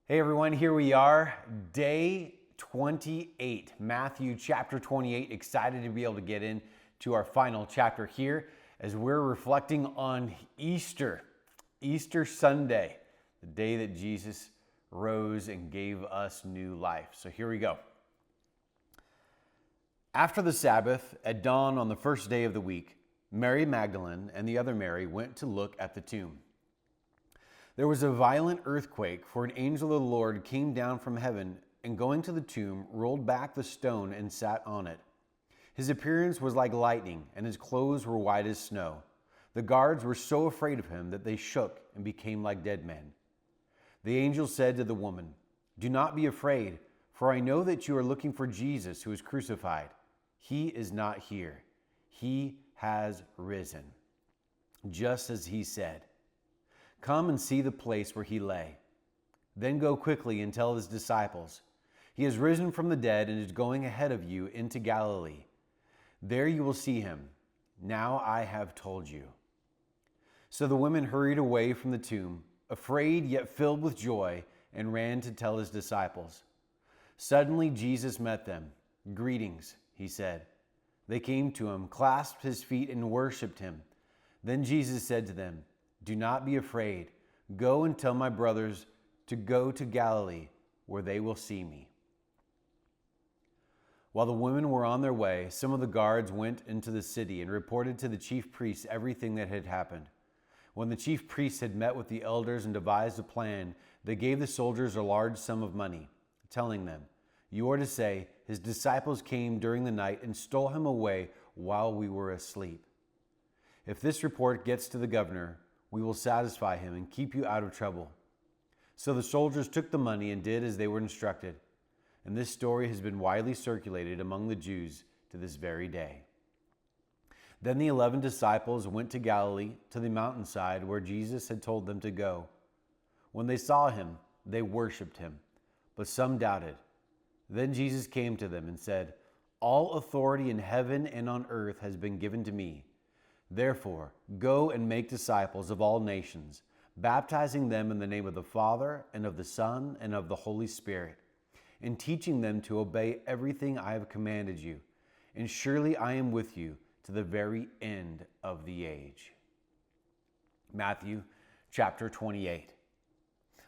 Hey everyone, here we are, day 28, Matthew chapter 28. Excited to be able to get into our final chapter here as we're reflecting on Easter Sunday, the day that Jesus rose and gave us new life. So here we go. After the Sabbath, at dawn on the first day of the week, Mary Magdalene and the other Mary went to look at the tomb. There was a violent earthquake, for an angel of the Lord came down from heaven and, going to the tomb, rolled back the stone and sat on it. His appearance was like lightning, and his clothes were white as snow. The guards were so afraid of him that they shook and became like dead men. The angel said to the woman, "Do not be afraid, for I know that you are looking for Jesus who was crucified. He is not here. He has risen, just as he said. Come and see the place where he lay. Then go quickly and tell his disciples, he has risen from the dead and is going ahead of you into Galilee. There you will see him. Now I have told you." So the women hurried away from the tomb, afraid yet filled with joy, and ran to tell his disciples. Suddenly Jesus met them. "Greetings," he said. They came to him, clasped his feet, and worshipped him. Then Jesus said to them, "Do not be afraid. Go and tell my brothers to go to Galilee, where they will see me." While the women were on their way, some of the guards went into the city and reported to the chief priests everything that had happened. When the chief priests had met with the elders and devised a plan, they gave the soldiers a large sum of money, telling them, "You are to say, his disciples came during the night and stole him away while we were asleep. If this report gets to the governor, we will satisfy him and keep you out of trouble." So the soldiers took the money and did as they were instructed. And this story has been widely circulated among the Jews to this very day. Then the 11 disciples went to Galilee, to the mountainside where Jesus had told them to go. When they saw him, they worshipped him, but some doubted. Then Jesus came to them and said, "All authority in heaven and on earth has been given to me. Therefore, go and make disciples of all nations, baptizing them in the name of the Father and of the Son and of the Holy Spirit, and teaching them to obey everything I have commanded you. And surely I am with you to the very end of the age." Matthew chapter 28.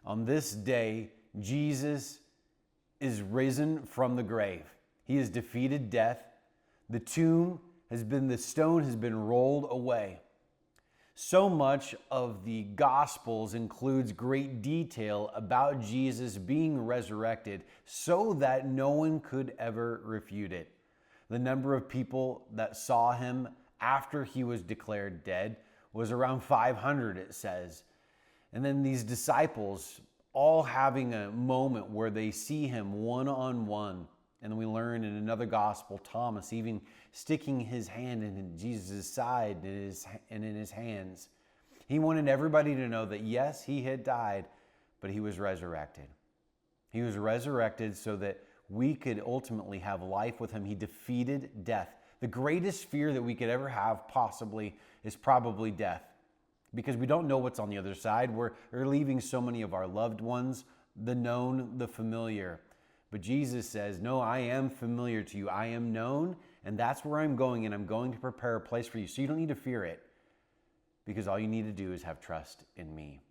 On this day, Jesus is risen from the grave. He has defeated death. The stone has been rolled away. So much of the Gospels includes great detail about Jesus being resurrected so that no one could ever refute it. The number of people that saw him after he was declared dead was around 500, it says. And then these disciples all having a moment where they see him one-on-one. And we learn in another gospel, Thomas even sticking his hand in Jesus' side and in his hands. He wanted everybody to know that yes, he had died, but he was resurrected. He was resurrected so that we could ultimately have life with him. He defeated death. The greatest fear that we could ever have possibly is probably death, because we don't know what's on the other side. We're leaving so many of our loved ones, the known, the familiar. But Jesus says, "No, I am familiar to you. I am known, and that's where I'm going, and I'm going to prepare a place for you." So you don't need to fear it, because all you need to do is have trust in me.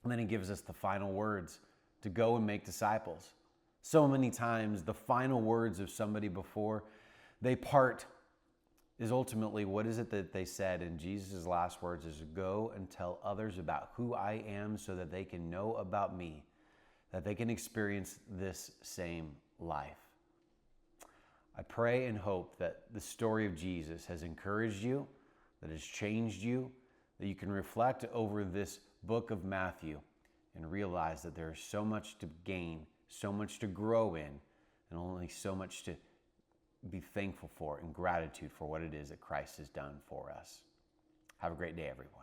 And then he gives us the final words to go and make disciples. So many times the final words of somebody before they part is ultimately, what is it that they said? And Jesus' last words is, "Go and tell others about who I am so that they can know about me, that they can experience this same life." I pray and hope that the story of Jesus has encouraged you, that has changed you, that you can reflect over this book of Matthew and realize that there is so much to gain, so much to grow in, and only so much to be thankful for and gratitude for what it is that Christ has done for us. Have a great day, everyone.